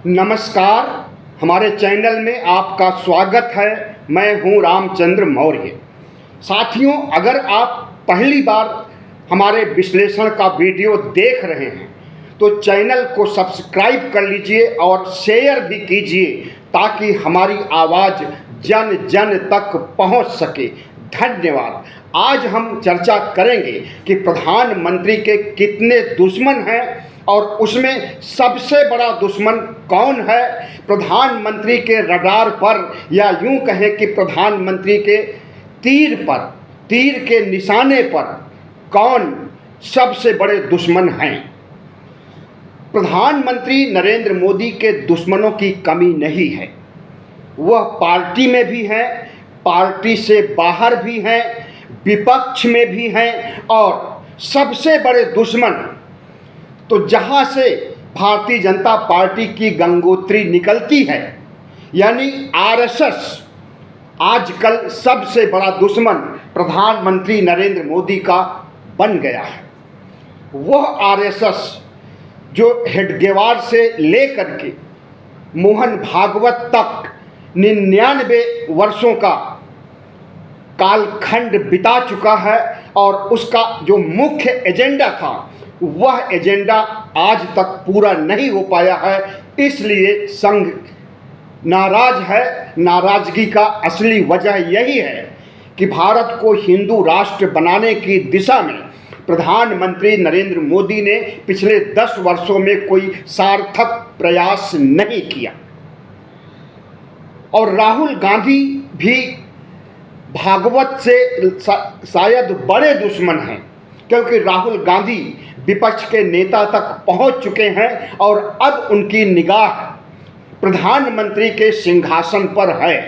नमस्कार। हमारे चैनल में आपका स्वागत है। मैं हूं रामचंद्र मौर्य। साथियों, अगर आप पहली बार हमारे विश्लेषण का वीडियो देख रहे हैं तो चैनल को सब्सक्राइब कर लीजिए और शेयर भी कीजिए ताकि हमारी आवाज़ जन जन तक पहुंच सके। धन्यवाद। आज हम चर्चा करेंगे कि प्रधानमंत्री के कितने दुश्मन हैं और उसमें सबसे बड़ा दुश्मन कौन है। प्रधानमंत्री के रडार पर, या यूं कहें कि प्रधानमंत्री के तीर के निशाने पर कौन सबसे बड़े दुश्मन हैं। प्रधानमंत्री नरेंद्र मोदी के दुश्मनों की कमी नहीं है। वह पार्टी में भी हैं, पार्टी से बाहर भी हैं, विपक्ष में भी हैं, और सबसे बड़े दुश्मन तो जहाँ से भारतीय जनता पार्टी की गंगोत्री निकलती है, यानी आरएसएस, आजकल सबसे बड़ा दुश्मन प्रधानमंत्री नरेंद्र मोदी का बन गया है। वह आरएसएस जो हेडगेवार से लेकर के मोहन भागवत तक 99 वर्षों का कालखंड बिता चुका है, और उसका जो मुख्य एजेंडा था वह एजेंडा आज तक पूरा नहीं हो पाया है। इसलिए संघ नाराज है। नाराजगी का असली वजह यही है कि भारत को हिंदू राष्ट्र बनाने की दिशा में प्रधानमंत्री नरेंद्र मोदी ने पिछले 10 वर्षों में कोई सार्थक प्रयास नहीं किया। और राहुल गांधी भी भागवत से शायद बड़े दुश्मन हैं, क्योंकि राहुल गांधी विपक्ष के नेता तक पहुंच चुके हैं और अब उनकी निगाह प्रधानमंत्री के सिंहासन पर है।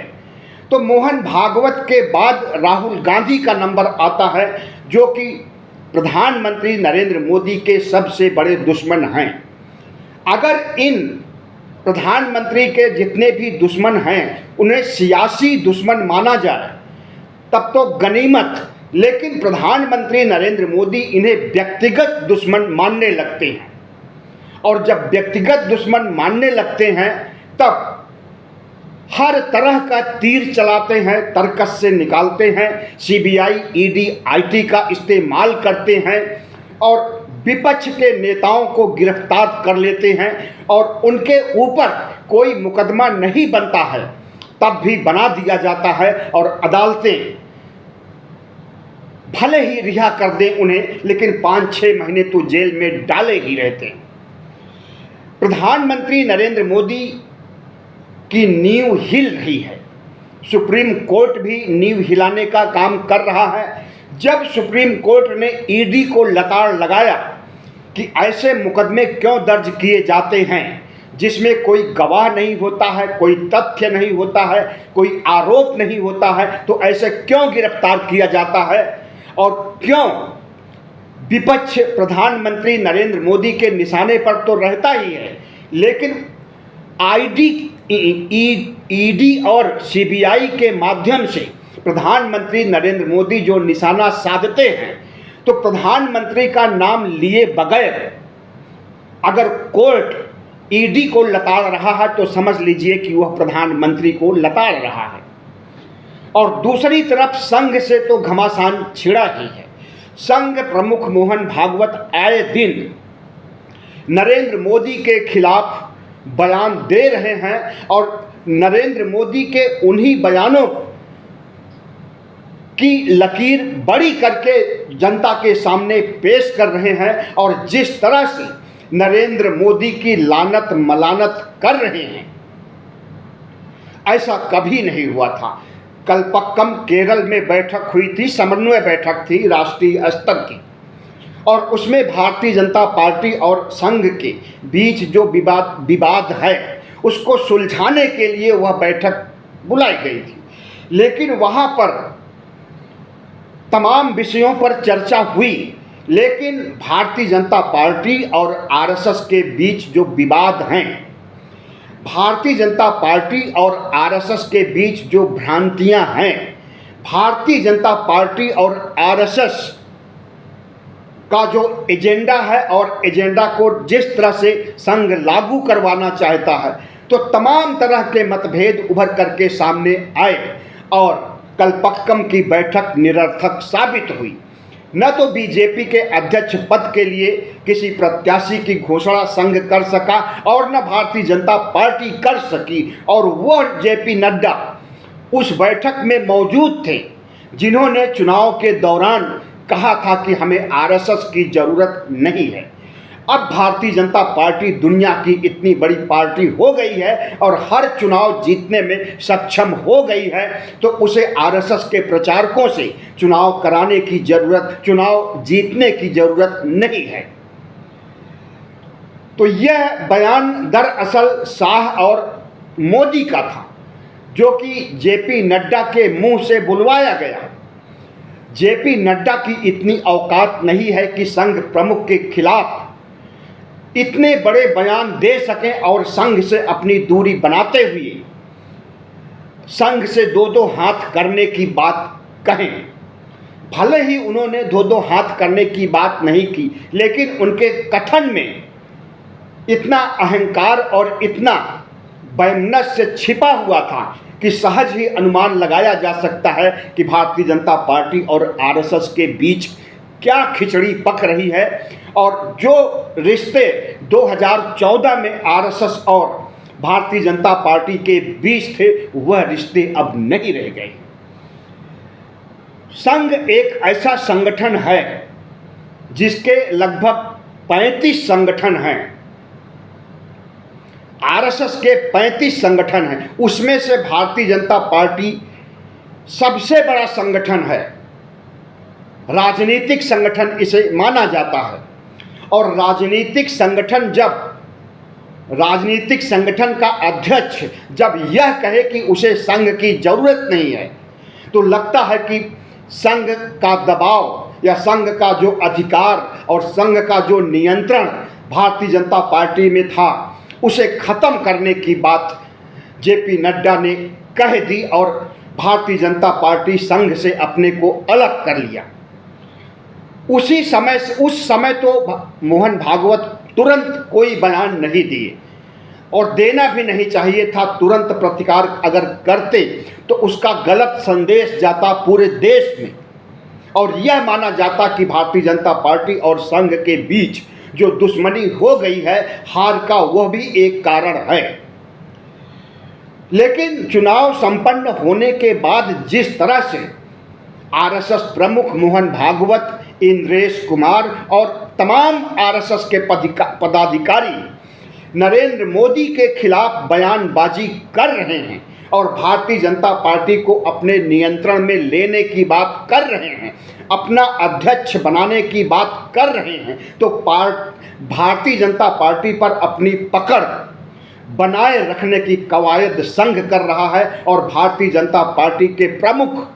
तो मोहन भागवत के बाद राहुल गांधी का नंबर आता है, जो कि प्रधानमंत्री नरेंद्र मोदी के सबसे बड़े दुश्मन हैं। अगर इन प्रधानमंत्री के जितने भी दुश्मन हैं उन्हें सियासी दुश्मन माना जाए तब तो गनीमत, लेकिन प्रधानमंत्री नरेंद्र मोदी इन्हें व्यक्तिगत दुश्मन मानने लगते हैं। और जब व्यक्तिगत दुश्मन मानने लगते हैं तब हर तरह का तीर चलाते हैं, तर्कस से निकालते हैं, सीबीआई, ईडी, आईटी का इस्तेमाल करते हैं और विपक्ष के नेताओं को गिरफ्तार कर लेते हैं। और उनके ऊपर कोई मुकदमा नहीं बनता है तब भी बना दिया जाता है, और अदालतें भले ही रिहा कर दें उन्हें, लेकिन 5-6 महीने तो जेल में डाले ही रहते हैं। प्रधानमंत्री नरेंद्र मोदी की नींव हिल रही है। सुप्रीम कोर्ट भी नींव हिलाने का काम कर रहा है। जब सुप्रीम कोर्ट ने ईडी को लताड़ लगाया कि ऐसे मुकदमे क्यों दर्ज किए जाते हैं जिसमें कोई गवाह नहीं होता है, कोई तथ्य नहीं होता है, कोई आरोप नहीं होता है, तो ऐसे क्यों गिरफ्तार किया जाता है, और क्यों विपक्ष प्रधानमंत्री नरेंद्र मोदी के निशाने पर तो रहता ही है, लेकिन ईडी और सीबीआई के माध्यम से प्रधानमंत्री नरेंद्र मोदी जो निशाना साधते हैं, तो प्रधानमंत्री का नाम लिए बगैर अगर कोर्ट ईडी को लताड़ रहा है तो समझ लीजिए कि वह प्रधानमंत्री को लताड़ रहा है। और दूसरी तरफ संघ से तो घमासान छिड़ा ही है। संघ प्रमुख मोहन भागवत आए दिन नरेंद्र मोदी के खिलाफ बयान दे रहे हैं, और नरेंद्र मोदी के उन्हीं बयानों की लकीर बड़ी करके जनता के सामने पेश कर रहे हैं। और जिस तरह से नरेंद्र मोदी की लानत मलानत कर रहे हैं, ऐसा कभी नहीं हुआ था। कल्पक्कम केरल में बैठक हुई थी, समन्वय बैठक थी राष्ट्रीय स्तर की, और उसमें भारतीय जनता पार्टी और संघ के बीच जो विवाद है उसको सुलझाने के लिए वह बैठक बुलाई गई थी। लेकिन वहाँ पर तमाम विषयों पर चर्चा हुई, लेकिन भारतीय जनता पार्टी और आरएसएस के बीच जो विवाद हैं, भारतीय जनता पार्टी और आरएसएस के बीच जो भ्रांतियां हैं, भारतीय जनता पार्टी और आरएसएस का जो एजेंडा है और एजेंडा को जिस तरह से संघ लागू करवाना चाहता है, तो तमाम तरह के मतभेद उभर करके सामने आए और कल्पक्कम की बैठक निरर्थक साबित हुई। न तो बीजेपी के अध्यक्ष पद के लिए किसी प्रत्याशी की घोषणा संघ कर सका और न भारतीय जनता पार्टी कर सकी, और वह जेपी नड्डा उस बैठक में मौजूद थे जिन्होंने चुनाव के दौरान कहा था कि हमें आरएसएस की ज़रूरत नहीं है। अब भारतीय जनता पार्टी दुनिया की इतनी बड़ी पार्टी हो गई है और हर चुनाव जीतने में सक्षम हो गई है, तो उसे आरएसएस के प्रचारकों से चुनाव कराने की ज़रूरत, चुनाव जीतने की ज़रूरत नहीं है। तो यह बयान दरअसल शाह और मोदी का था, जो कि जेपी नड्डा के मुंह से बुलवाया गया। जेपी नड्डा की इतनी औकात नहीं है कि संघ प्रमुख के खिलाफ इतने बड़े बयान दे सकें और संघ से अपनी दूरी बनाते हुए संघ से दो दो हाथ करने की बात कहें। भले ही उन्होंने दो दो हाथ करने की बात नहीं की, लेकिन उनके कथन में इतना अहंकार और इतना वैमनस्य छिपा हुआ था कि सहज ही अनुमान लगाया जा सकता है कि भारतीय जनता पार्टी और आरएसएस के बीच क्या खिचड़ी पक रही है, और जो रिश्ते 2014 में आरएसएस और भारतीय जनता पार्टी के बीच थे, वह रिश्ते अब नहीं रह गए। संघ एक ऐसा संगठन है जिसके लगभग 35 संगठन हैं। आरएसएस के 35 संगठन हैं, उसमें से भारतीय जनता पार्टी सबसे बड़ा संगठन है, राजनीतिक संगठन इसे माना जाता है। और राजनीतिक संगठन का अध्यक्ष जब यह कहे कि उसे संघ की जरूरत नहीं है, तो लगता है कि संघ का दबाव या संघ का जो अधिकार और संघ का जो नियंत्रण भारतीय जनता पार्टी में था, उसे खत्म करने की बात जेपी नड्डा ने कह दी और भारतीय जनता पार्टी संघ से अपने को अलग कर लिया। उस समय तो मोहन भागवत तुरंत कोई बयान नहीं दिए और देना भी नहीं चाहिए था। तुरंत प्रतिकार अगर करते तो उसका गलत संदेश जाता पूरे देश में और यह माना जाता कि भारतीय जनता पार्टी और संघ के बीच जो दुश्मनी हो गई है, हार का वह भी एक कारण है। लेकिन चुनाव संपन्न होने के बाद जिस तरह से आरएसएस प्रमुख मोहन भागवत, इंद्रेश कुमार और तमाम आरएसएस के पदाधिकारी नरेंद्र मोदी के खिलाफ बयानबाजी कर रहे हैं और भारतीय जनता पार्टी को अपने नियंत्रण में लेने की बात कर रहे हैं, अपना अध्यक्ष बनाने की बात कर रहे हैं, तो भारतीय जनता पार्टी पर अपनी पकड़ बनाए रखने की कवायद संघ कर रहा है। और भारतीय जनता पार्टी के प्रमुख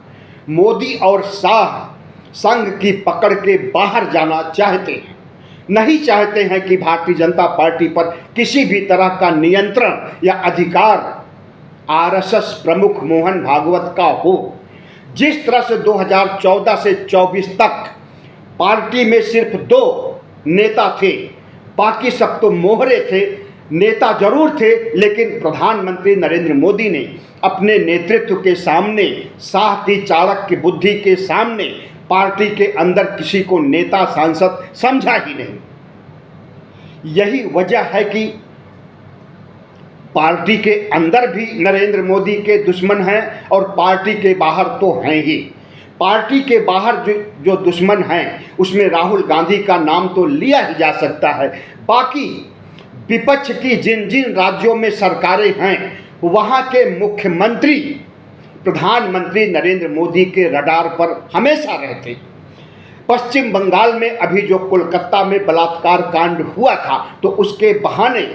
मोदी और शाह संघ की पकड़ के बाहर जाना चाहते हैं, नहीं चाहते हैं कि भारतीय जनता पार्टी पर किसी भी तरह का नियंत्रण या अधिकार आरएसएस प्रमुख मोहन भागवत का हो। जिस तरह से 2014 से 24 तक पार्टी में सिर्फ 2 नेता थे, बाकी सब तो मोहरे थे। नेता जरूर थे, लेकिन प्रधानमंत्री नरेंद्र मोदी ने अपने नेतृत्व के सामने, शाह की चाणक्य बुद्धि के सामने पार्टी के अंदर किसी को नेता सांसद समझा ही नहीं। यही वजह है कि पार्टी के अंदर भी नरेंद्र मोदी के दुश्मन हैं और पार्टी के बाहर तो हैं ही। पार्टी के बाहर जो दुश्मन हैं उसमें राहुल गांधी का नाम तो लिया ही जा सकता है। बाकी विपक्ष की जिन जिन राज्यों में सरकारें हैं, वहाँ के मुख्यमंत्री प्रधानमंत्री नरेंद्र मोदी के रडार पर हमेशा रहते। पश्चिम बंगाल में अभी जो कोलकाता में बलात्कार कांड हुआ था, तो उसके बहाने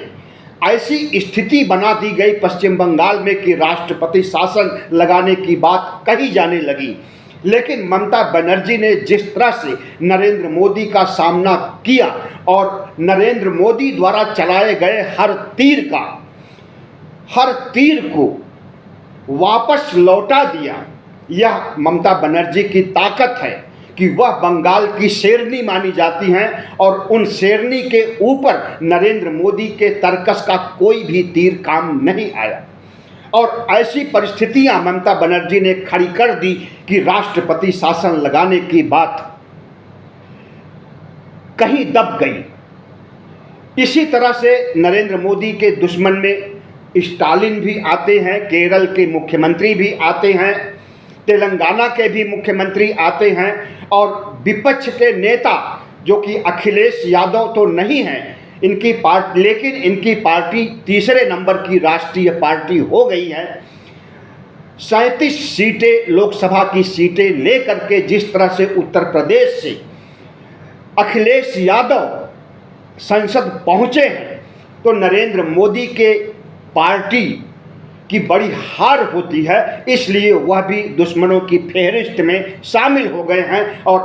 ऐसी स्थिति बना दी गई पश्चिम बंगाल में कि राष्ट्रपति शासन लगाने की बात कही जाने लगी। लेकिन ममता बनर्जी ने जिस तरह से नरेंद्र मोदी का सामना किया और नरेंद्र मोदी द्वारा चलाए गए हर तीर को वापस लौटा दिया, यह ममता बनर्जी की ताकत है कि वह बंगाल की शेरनी मानी जाती हैं और उन शेरनी के ऊपर नरेंद्र मोदी के तर्कस का कोई भी तीर काम नहीं आया। और ऐसी परिस्थितियां ममता बनर्जी ने खड़ी कर दी कि राष्ट्रपति शासन लगाने की बात कहीं दब गई। इसी तरह से नरेंद्र मोदी के दुश्मन में स्टालिन भी आते हैं, केरल के मुख्यमंत्री भी आते हैं, तेलंगाना के भी मुख्यमंत्री आते हैं, और विपक्ष के नेता जो कि अखिलेश यादव तो नहीं हैं इनकी पार्टी, लेकिन इनकी पार्टी तीसरे नंबर की राष्ट्रीय पार्टी हो गई है। 37 सीटें लोकसभा की सीटें लेकर के जिस तरह से उत्तर प्रदेश से अखिलेश यादव संसद पहुंचे हैं, तो नरेंद्र मोदी के पार्टी की बड़ी हार होती है, इसलिए वह भी दुश्मनों की फेहरिस्त में शामिल हो गए हैं और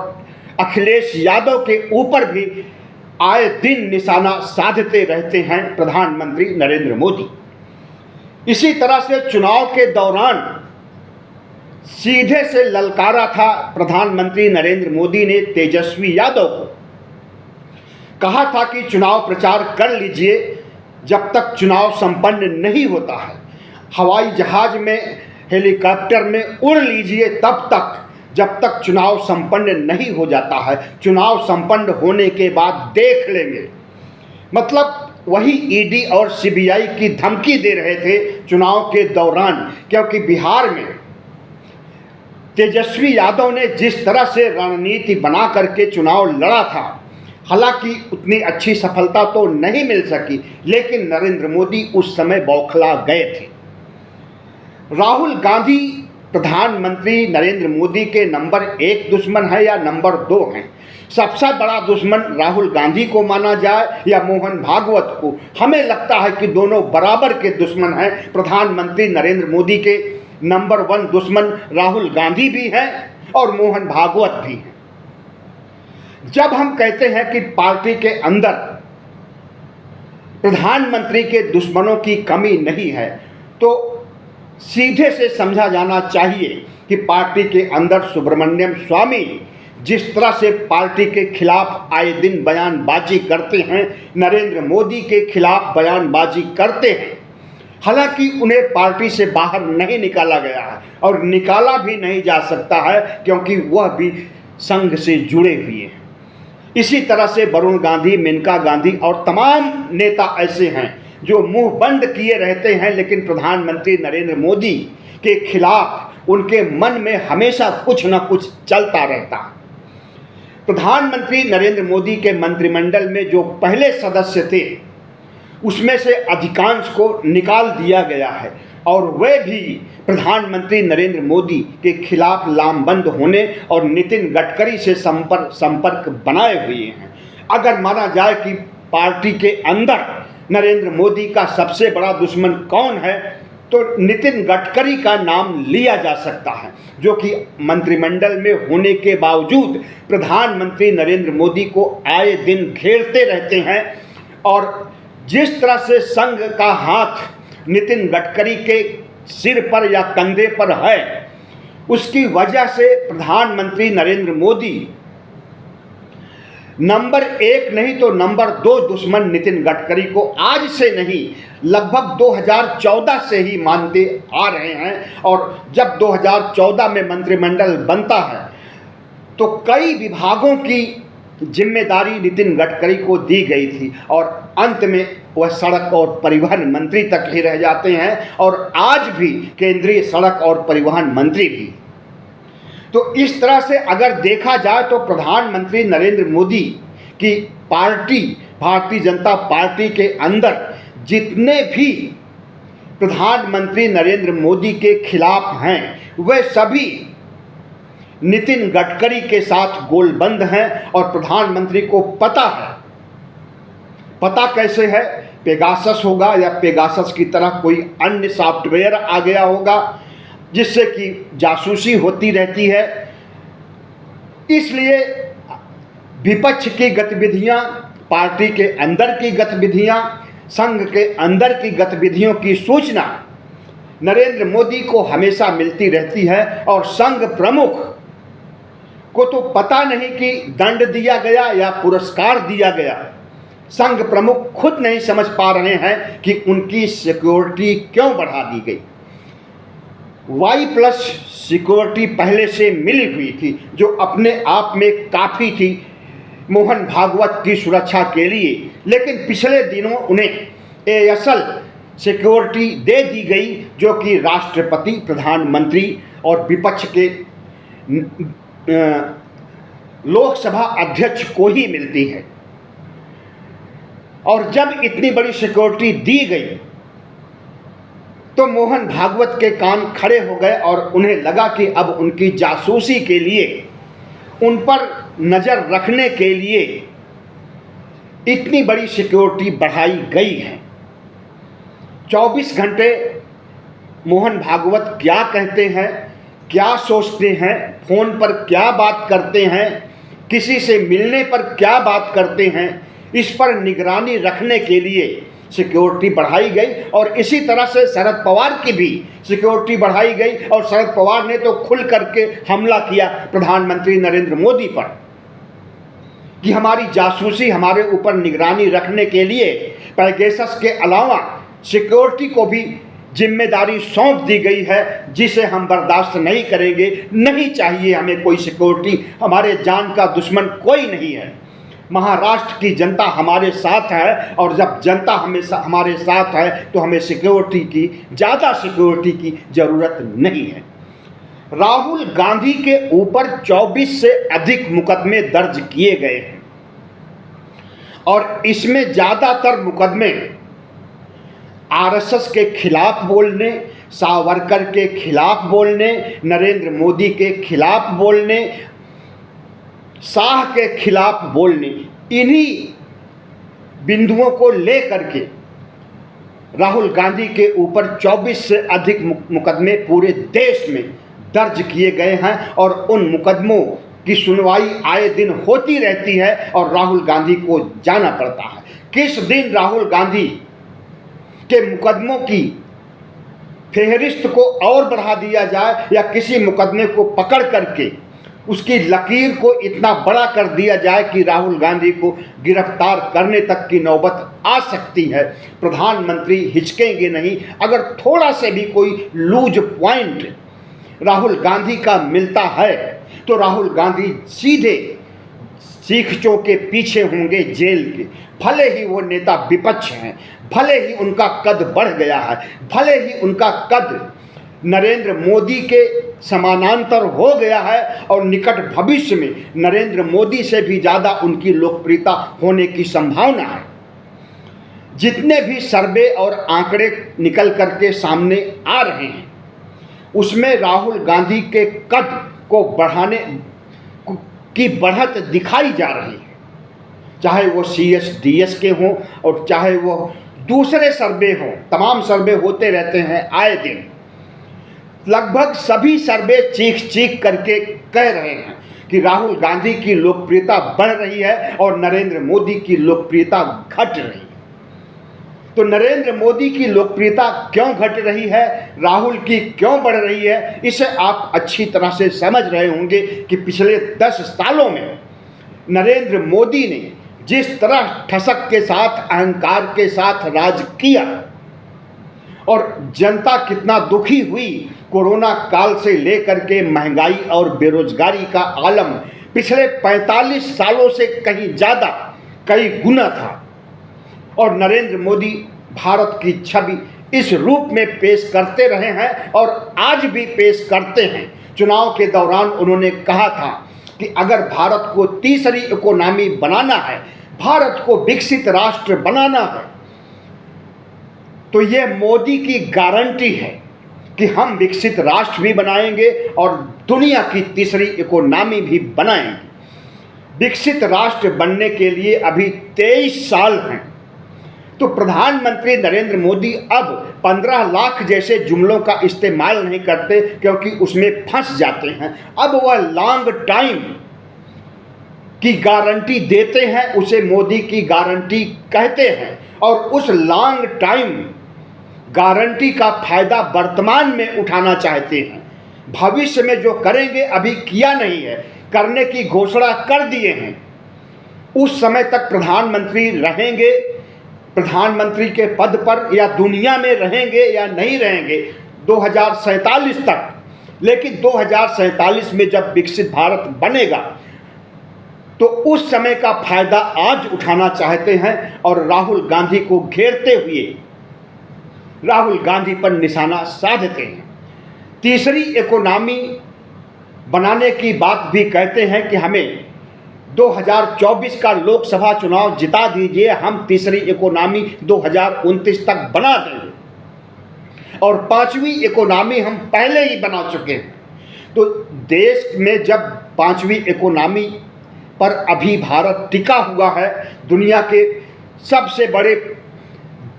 अखिलेश यादव के ऊपर भी आए दिन निशाना साधते रहते हैं प्रधानमंत्री नरेंद्र मोदी। इसी तरह से चुनाव के दौरान सीधे से ललकारा था प्रधानमंत्री नरेंद्र मोदी ने तेजस्वी यादव को, कहा था कि चुनाव प्रचार कर लीजिए जब तक चुनाव संपन्न नहीं होता है, हवाई जहाज में हेलीकॉप्टर में उड़ लीजिए तब तक जब तक चुनाव संपन्न नहीं हो जाता है, चुनाव संपन्न होने के बाद देख लेंगे। मतलब वही ईडी और सीबीआई की धमकी दे रहे थे चुनाव के दौरान, क्योंकि बिहार में तेजस्वी यादव ने जिस तरह से रणनीति बना करके चुनाव लड़ा था, हालांकि उतनी अच्छी सफलता तो नहीं मिल सकी, लेकिन नरेंद्र मोदी उस समय बौखला गए थे। राहुल गांधी प्रधानमंत्री नरेंद्र मोदी के नंबर 1 दुश्मन है या नंबर 2 हैं? सबसे बड़ा दुश्मन राहुल गांधी को माना जाए या मोहन भागवत को? हमें लगता है कि दोनों बराबर के दुश्मन हैं। प्रधानमंत्री नरेंद्र मोदी के नंबर 1 दुश्मन राहुल गांधी भी हैं और मोहन भागवत भी हैं। जब हम कहते हैं कि पार्टी के अंदर प्रधानमंत्री के दुश्मनों की कमी नहीं है, तो सीधे से समझा जाना चाहिए कि पार्टी के अंदर सुब्रमण्यम स्वामी जिस तरह से पार्टी के खिलाफ आए दिन बयानबाजी करते हैं, नरेंद्र मोदी के खिलाफ बयानबाजी करते हैं, हालांकि उन्हें पार्टी से बाहर नहीं निकाला गया है और निकाला भी नहीं जा सकता है, क्योंकि वह भी संघ से जुड़े हुए हैं। इसी तरह से वरुण गांधी, मेनका गांधी और तमाम नेता ऐसे हैं जो मुंह बंद किए रहते हैं, लेकिन प्रधानमंत्री नरेंद्र मोदी के खिलाफ उनके मन में हमेशा कुछ न कुछ चलता रहता है। प्रधानमंत्री नरेंद्र मोदी के मंत्रिमंडल में जो पहले सदस्य थे उसमें से अधिकांश को निकाल दिया गया है और वे भी प्रधानमंत्री नरेंद्र मोदी के खिलाफ लामबंद होने और नितिन गडकरी से संपर्क बनाए हुए हैं। अगर माना जाए कि पार्टी के अंदर नरेंद्र मोदी का सबसे बड़ा दुश्मन कौन है, तो नितिन गडकरी का नाम लिया जा सकता है, जो कि मंत्रिमंडल में होने के बावजूद प्रधानमंत्री नरेंद्र मोदी को आए दिन घेरते रहते हैं। और जिस तरह से संघ का हाथ नितिन गडकरी के सिर पर या कंधे पर है, उसकी वजह से प्रधानमंत्री नरेंद्र मोदी नंबर 1 नहीं तो नंबर 2 दुश्मन नितिन गडकरी को आज से नहीं, लगभग 2014 से ही मानते आ रहे हैं। और जब 2014 में मंत्रिमंडल बनता है तो कई विभागों की जिम्मेदारी नितिन गडकरी को दी गई थी और अंत में वह सड़क और परिवहन मंत्री तक ही रह जाते हैं और आज भी केंद्रीय सड़क और परिवहन मंत्री भी। तो इस तरह से अगर देखा जाए तो प्रधानमंत्री नरेंद्र मोदी की पार्टी भारतीय जनता पार्टी के अंदर जितने भी प्रधानमंत्री नरेंद्र मोदी के खिलाफ हैं वे सभी नितिन गडकरी के साथ गोलबंद हैं और प्रधानमंत्री को पता है। पता कैसे है? पेगासस होगा या पेगासस की तरह कोई अन्य सॉफ्टवेयर आ गया होगा जिससे कि जासूसी होती रहती है। इसलिए विपक्ष की गतिविधियां, पार्टी के अंदर की गतिविधियां, संघ के अंदर की गतिविधियों की सूचना नरेंद्र मोदी को हमेशा मिलती रहती है और संघ प्रमुख को तो पता नहीं कि दंड दिया गया या पुरस्कार दिया गया। संघ प्रमुख खुद नहीं समझ पा रहे हैं कि उनकी सिक्योरिटी क्यों बढ़ा दी गई। Y+ सिक्योरिटी पहले से मिली हुई थी, जो अपने आप में काफ़ी थी मोहन भागवत की सुरक्षा के लिए, लेकिन पिछले दिनों उन्हें ASL सिक्योरिटी दे दी गई, जो कि राष्ट्रपति, प्रधानमंत्री और विपक्ष के लोकसभा अध्यक्ष को ही मिलती है। और जब इतनी बड़ी सिक्योरिटी दी गई तो मोहन भागवत के कान खड़े हो गए और उन्हें लगा कि अब उनकी जासूसी के लिए, उन पर नज़र रखने के लिए इतनी बड़ी सिक्योरिटी बढ़ाई गई है। 24 घंटे मोहन भागवत क्या कहते हैं, क्या सोचते हैं, फ़ोन पर क्या बात करते हैं, किसी से मिलने पर क्या बात करते हैं, इस पर निगरानी रखने के लिए सिक्योरिटी बढ़ाई गई। और इसी तरह से शरद पवार की भी सिक्योरिटी बढ़ाई गई। और शरद पवार ने तो खुल करके हमला किया प्रधानमंत्री नरेंद्र मोदी पर कि हमारी जासूसी, हमारे ऊपर निगरानी रखने के लिए पेगासस के अलावा सिक्योरिटी को भी जिम्मेदारी सौंप दी गई है, जिसे हम बर्दाश्त नहीं करेंगे। नहीं चाहिए हमें कोई सिक्योरिटी, हमारे जान का दुश्मन कोई नहीं है। महाराष्ट्र की जनता हमारे साथ है और जब जनता हमारे साथ है तो हमें सिक्योरिटी की, ज़्यादा सिक्योरिटी की ज़रूरत नहीं है। राहुल गांधी के ऊपर 24 से अधिक मुकदमे दर्ज किए गए हैं और इसमें ज़्यादातर मुकदमे RSS के खिलाफ बोलने, सावरकर के खिलाफ बोलने, नरेंद्र मोदी के खिलाफ बोलने, शाह के खिलाफ बोलने, इन्हीं बिंदुओं को लेकर के राहुल गांधी के ऊपर 24 से अधिक मुकदमे पूरे देश में दर्ज किए गए हैं। और उन मुकदमों की सुनवाई आए दिन होती रहती है और राहुल गांधी को जाना पड़ता है। किस दिन राहुल गांधी के मुकदमों की फेहरिस्त को और बढ़ा दिया जाए या किसी मुकदमे को पकड़ करके उसकी लकीर को इतना बड़ा कर दिया जाए कि राहुल गांधी को गिरफ्तार करने तक की नौबत आ सकती है, प्रधानमंत्री हिचकेंगे नहीं। अगर थोड़ा से भी कोई लूज पॉइंट राहुल गांधी का मिलता है तो राहुल गांधी सीधे सीखचों के पीछे होंगे जेल के। भले ही वो नेता विपक्ष हैं, भले ही उनका कद बढ़ गया है, भले ही उनका कद नरेंद्र मोदी के समानांतर हो गया है और निकट भविष्य में नरेंद्र मोदी से भी ज़्यादा उनकी लोकप्रियता होने की संभावना है। जितने भी सर्वे और आंकड़े निकल करके सामने आ रहे हैं उसमें राहुल गांधी के कद को बढ़ाने की बढ़त दिखाई जा रही है, चाहे वो CSDS के हों और चाहे वो दूसरे सर्वे हों। तमाम सर्वे होते रहते हैं आए दिन। लगभग सभी सर्वे चीख चीख करके कह रहे हैं कि राहुल गांधी की लोकप्रियता बढ़ रही है और नरेंद्र मोदी की लोकप्रियता घट रही है। तो नरेंद्र मोदी की लोकप्रियता क्यों घट रही है, राहुल की क्यों बढ़ रही है, इसे आप अच्छी तरह से समझ रहे होंगे कि पिछले 10 सालों में नरेंद्र मोदी ने जिस तरह ठसक के साथ, अहंकार के साथ राज किया और जनता कितना दुखी हुई। कोरोना काल से लेकर के महंगाई और बेरोजगारी का आलम पिछले 45 सालों से कहीं ज़्यादा, कई गुना था और नरेंद्र मोदी भारत की छवि इस रूप में पेश करते रहे हैं और आज भी पेश करते हैं। चुनाव के दौरान उन्होंने कहा था कि अगर भारत को तीसरी इकोनॉमी बनाना है, भारत को विकसित राष्ट्र बनाना है, तो ये मोदी की गारंटी है कि हम विकसित राष्ट्र भी बनाएंगे और दुनिया की तीसरी इकोनॉमी भी बनाएंगे। विकसित राष्ट्र बनने के लिए अभी 23 साल हैं। तो प्रधानमंत्री नरेंद्र मोदी अब 15 लाख जैसे जुमलों का इस्तेमाल नहीं करते क्योंकि उसमें फंस जाते हैं। अब वह लॉन्ग टाइम की गारंटी देते हैं, उसे मोदी की गारंटी कहते हैं और उस लॉन्ग टाइम गारंटी का फायदा वर्तमान में उठाना चाहते हैं। भविष्य में जो करेंगे अभी किया नहीं है, करने की घोषणा कर दिए हैं, उस समय तक प्रधानमंत्री रहेंगे, प्रधानमंत्री के पद पर, या दुनिया में रहेंगे या नहीं रहेंगे 2047 तक। लेकिन 2047 में जब विकसित भारत बनेगा तो उस समय का फायदा आज उठाना चाहते हैं और राहुल गांधी को घेरते हुए राहुल गांधी पर निशाना साधते हैं। तीसरी इकोनॉमी बनाने की बात भी कहते हैं कि हमें 2024 का लोकसभा चुनाव जिता दीजिए, हम तीसरी इकोनॉमी 2029 तक बना देंगे, और पांचवी इकोनॉमी हम पहले ही बना चुके हैं। तो देश में जब पांचवी इकोनॉमी पर अभी भारत टिका हुआ है, दुनिया के सबसे बड़े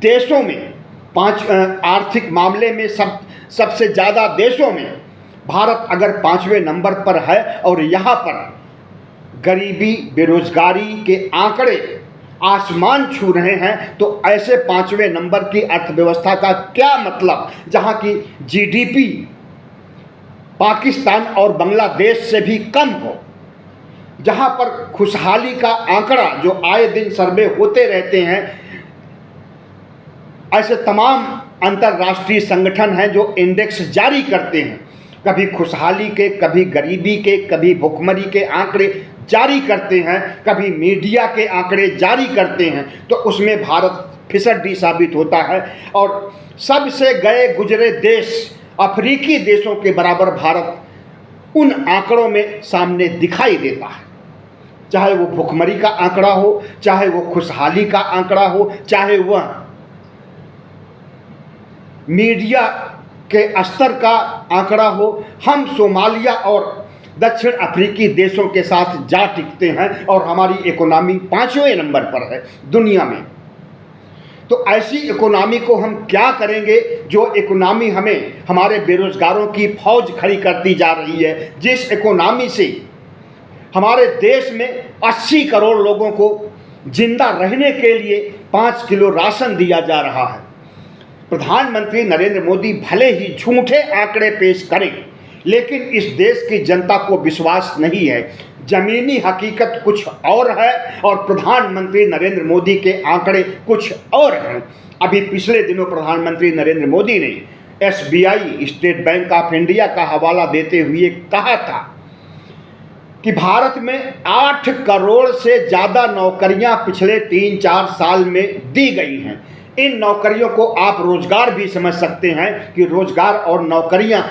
देशों में आर्थिक मामले में सबसे ज़्यादा देशों में भारत अगर 5वें नंबर पर है, और यहाँ पर गरीबी बेरोजगारी के आंकड़े आसमान छू रहे हैं, तो ऐसे 5वें नंबर की अर्थव्यवस्था का क्या मतलब, जहाँ की जीडीपी पाकिस्तान और बांग्लादेश से भी कम हो, जहाँ पर खुशहाली का आंकड़ा जो आए दिन सर्वे होते रहते हैं, ऐसे तमाम अंतर्राष्ट्रीय संगठन हैं जो इंडेक्स जारी करते हैं, कभी खुशहाली के, कभी गरीबी के, कभी भुखमरी के आंकड़े जारी करते हैं, कभी मीडिया के आंकड़े जारी करते हैं, तो उसमें भारत फिसड्डी साबित होता है। और सबसे गए गुजरे देश अफ्रीकी देशों के बराबर भारत उन आंकड़ों में सामने दिखाई देता है, चाहे वो भुखमरी का आंकड़ा हो, चाहे वो खुशहाली का आंकड़ा हो, चाहे वह मीडिया के स्तर का आंकड़ा हो। हम सोमालिया और दक्षिण अफ्रीकी देशों के साथ जा टिकते हैं और हमारी इकोनॉमी 5वें नंबर पर है दुनिया में। तो ऐसी इकोनॉमी को हम क्या करेंगे जो इकोनॉमी हमें हमारे बेरोजगारों की फौज खड़ी करती जा रही है, जिस इकोनॉमी से हमारे देश में 80 करोड़ लोगों को जिंदा रहने के लिए 5 किलो राशन दिया जा रहा है। प्रधानमंत्री नरेंद्र मोदी भले ही झूठे आंकड़े पेश करें, लेकिन इस देश की जनता को विश्वास नहीं है। जमीनी हकीकत कुछ और है और प्रधानमंत्री नरेंद्र मोदी के आंकड़े कुछ और हैं। अभी पिछले दिनों प्रधानमंत्री नरेंद्र मोदी ने SBI state bank of India का हवाला देते हुए कहा था कि भारत में 8 करोड़ से ज़्यादा नौकरियां पिछले 3-4 साल में दी गई हैं। इन नौकरियों को आप रोजगार भी समझ सकते हैं कि रोजगार और नौकरियां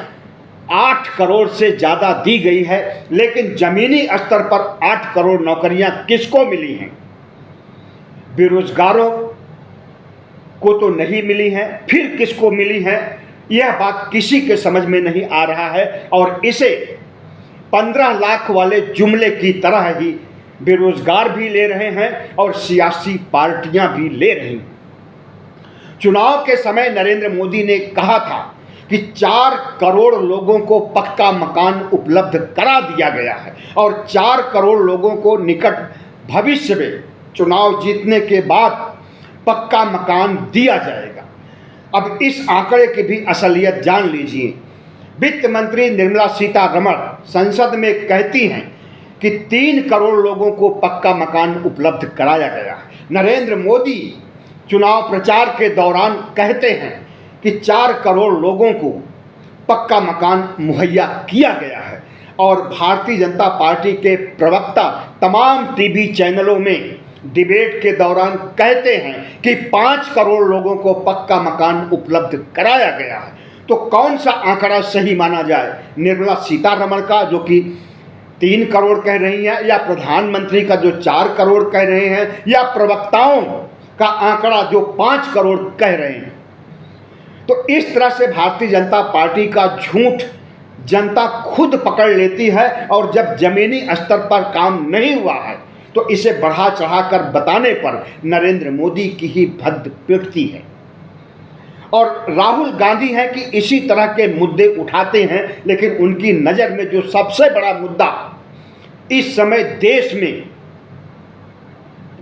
8 करोड़ से ज़्यादा दी गई है, लेकिन ज़मीनी स्तर पर 8 करोड़ नौकरियां किसको मिली हैं? बेरोजगारों को तो नहीं मिली हैं, फिर किसको मिली हैं? यह बात किसी के समझ में नहीं आ रहा है, और इसे 15 लाख वाले जुमले की तरह ही बेरोजगार भी ले रहे हैं और सियासी पार्टियां भी ले रही हैं। चुनाव के समय नरेंद्र मोदी ने कहा था कि 4 करोड़ लोगों को पक्का मकान उपलब्ध करा दिया गया है और 4 करोड़ लोगों को निकट भविष्य में चुनाव जीतने के बाद पक्का मकान दिया जाएगा। अब इस आंकड़े की भी असलियत जान लीजिए। वित्त मंत्री निर्मला सीतारमण संसद में कहती हैं कि 3 करोड़ लोगों को पक्का मकान उपलब्ध कराया गया है। नरेंद्र मोदी चुनाव प्रचार के दौरान कहते हैं कि 4 करोड़ लोगों को पक्का मकान मुहैया किया गया है, और भारतीय जनता पार्टी के प्रवक्ता तमाम टीवी चैनलों में डिबेट के दौरान कहते हैं कि 5 करोड़ लोगों को पक्का मकान उपलब्ध कराया गया है। तो कौन सा आंकड़ा सही माना जाए? निर्मला सीतारमण का जो कि 3 करोड़ कह रही हैं, या प्रधानमंत्री का जो 4 करोड़ कह रहे हैं, या प्रवक्ताओं का आंकड़ा जो 5 करोड़ कह रहे हैं? तो इस तरह से भारतीय जनता पार्टी का झूठ जनता खुद पकड़ लेती है, और जब जमीनी स्तर पर काम नहीं हुआ है तो इसे बढ़ा चढ़ाकर बताने पर नरेंद्र मोदी की ही भद्द पिटती है। और राहुल गांधी हैं कि इसी तरह के मुद्दे उठाते हैं, लेकिन उनकी नज़र में जो सबसे बड़ा मुद्दा इस समय देश में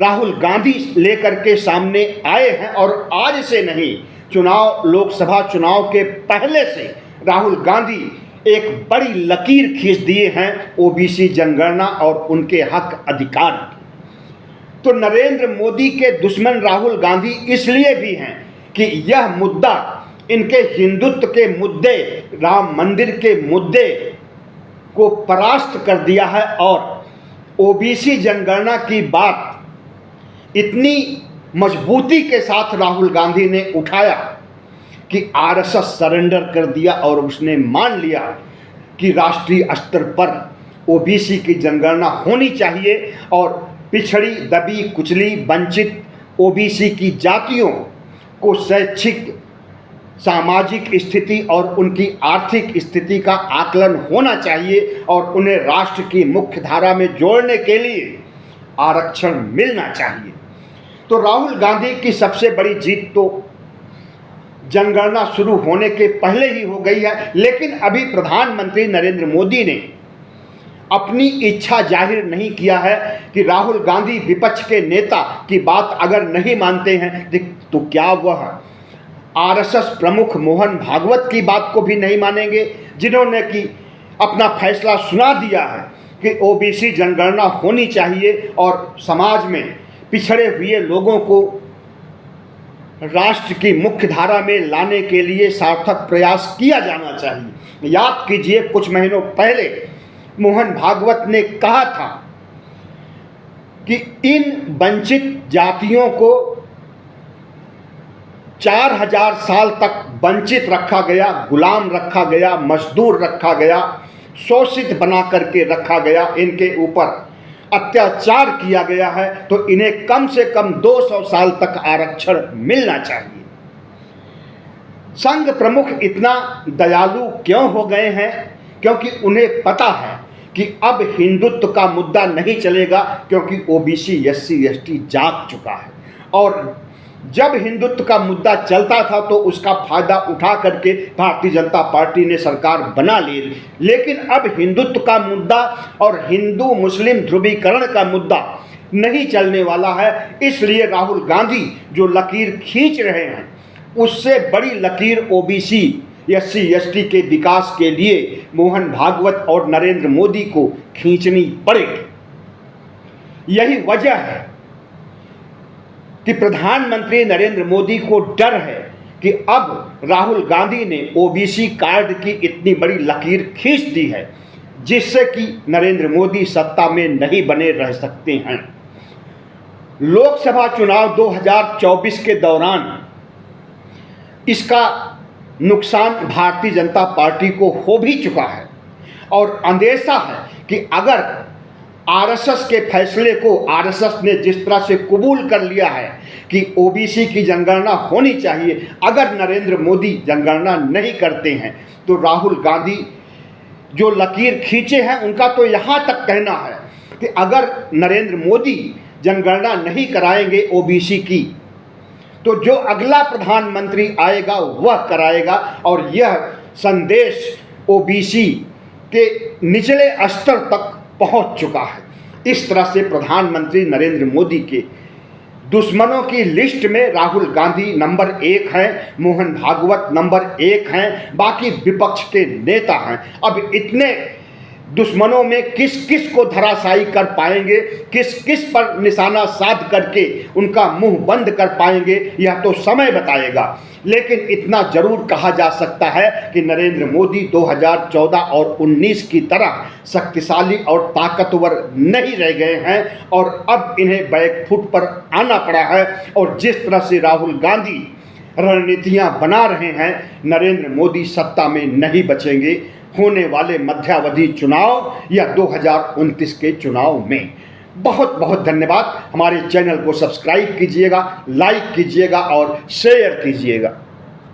राहुल गांधी लेकर के सामने आए हैं, और आज से नहीं, लोकसभा चुनाव के पहले से राहुल गांधी एक बड़ी लकीर खींच दिए हैं ओबीसी जनगणना और उनके हक अधिकार की। तो नरेंद्र मोदी के दुश्मन राहुल गांधी इसलिए भी हैं कि यह मुद्दा इनके हिंदुत्व के मुद्दे, राम मंदिर के मुद्दे को परास्त कर दिया है और ओबीसी जनगणना की बात इतनी मजबूती के साथ राहुल गांधी ने उठाया कि आरएसएस सरेंडर कर दिया और उसने मान लिया कि राष्ट्रीय स्तर पर ओबीसी की जनगणना होनी चाहिए और पिछड़ी, दबी, कुचली, वंचित ओबीसी की जातियों को शैक्षिक, सामाजिक स्थिति और उनकी आर्थिक स्थिति का आकलन होना चाहिए और उन्हें राष्ट्र की मुख्य धारा में जोड़ने के लिए आरक्षण मिलना चाहिए। तो राहुल गांधी की सबसे बड़ी जीत तो जनगणना शुरू होने के पहले ही हो गई है, लेकिन अभी प्रधानमंत्री नरेंद्र मोदी ने अपनी इच्छा जाहिर नहीं किया है कि राहुल गांधी विपक्ष के नेता की बात अगर नहीं मानते हैं तो क्या वह आरएसएस प्रमुख मोहन भागवत की बात को भी नहीं मानेंगे, जिन्होंने कि अपना फैसला सुना दिया है कि ओबीसी जनगणना होनी चाहिए और समाज में पिछड़े हुए लोगों को राष्ट्र की मुख्य धारा में लाने के लिए सार्थक प्रयास किया जाना चाहिए। याद कीजिए, कुछ महीनों पहले मोहन भागवत ने कहा था कि इन वंचित जातियों को 4000 साल तक वंचित रखा गया, गुलाम रखा गया, मजदूर रखा गया, शोषित बना करके रखा गया, इनके ऊपर अत्याचार किया गया है, तो इन्हें कम से कम 200 साल तक आरक्षण मिलना चाहिए। संघ प्रमुख इतना दयालु क्यों हो गए हैं? क्योंकि उन्हें पता है कि अब हिंदुत्व का मुद्दा नहीं चलेगा, क्योंकि ओबीसी, एससी, एसटी जाग चुका है और जब हिंदुत्व का मुद्दा चलता था तो उसका फायदा उठा करके भारतीय जनता पार्टी ने सरकार बना ली। लेकिन अब हिंदुत्व का मुद्दा और हिंदू मुस्लिम ध्रुवीकरण का मुद्दा नहीं चलने वाला है, इसलिए राहुल गांधी जो लकीर खींच रहे हैं उससे बड़ी लकीर ओबीसी, एससी, एसटी के विकास के लिए मोहन भागवत और नरेंद्र मोदी को खींचनी पड़ेगी। यही वजह है कि प्रधानमंत्री नरेंद्र मोदी को डर है कि अब राहुल गांधी ने ओबीसी कार्ड की इतनी बड़ी लकीर खींच दी है जिससे कि नरेंद्र मोदी सत्ता में नहीं बने रह सकते हैं। लोकसभा चुनाव 2024 के दौरान इसका नुकसान भारतीय जनता पार्टी को हो भी चुका है और अंदेशा है कि अगर आरएसएस के फैसले को आरएसएस ने जिस तरह से कबूल कर लिया है कि ओबीसी की जनगणना होनी चाहिए, अगर नरेंद्र मोदी जनगणना नहीं करते हैं तो राहुल गांधी जो लकीर खींचे हैं उनका तो यहाँ तक कहना है कि अगर नरेंद्र मोदी जनगणना नहीं कराएंगे ओबीसी की तो जो अगला प्रधानमंत्री आएगा वह कराएगा और यह संदेश ओबीसी के निचले स्तर तक पहुंच चुका है। इस तरह से प्रधानमंत्री नरेंद्र मोदी के दुश्मनों की लिस्ट में राहुल गांधी नंबर 1 हैं, मोहन भागवत नंबर 1 हैं, बाकी विपक्ष के नेता हैं। अब इतने दुश्मनों में किस किस को धराशायी कर पाएंगे, किस किस पर निशाना साध करके उनका मुंह बंद कर पाएंगे, यह तो समय बताएगा। लेकिन इतना जरूर कहा जा सकता है कि नरेंद्र मोदी 2014 और 19 की तरह शक्तिशाली और ताकतवर नहीं रह गए हैं और अब इन्हें बैकफुट पर आना पड़ा है। और जिस तरह से राहुल गांधी रणनीतियां बना रहे हैं, नरेंद्र मोदी सत्ता में नहीं बचेंगे होने वाले मध्यावधि चुनाव या 2029 के चुनाव में। बहुत बहुत धन्यवाद। हमारे चैनल को सब्सक्राइब कीजिएगा, लाइक कीजिएगा और शेयर कीजिएगा।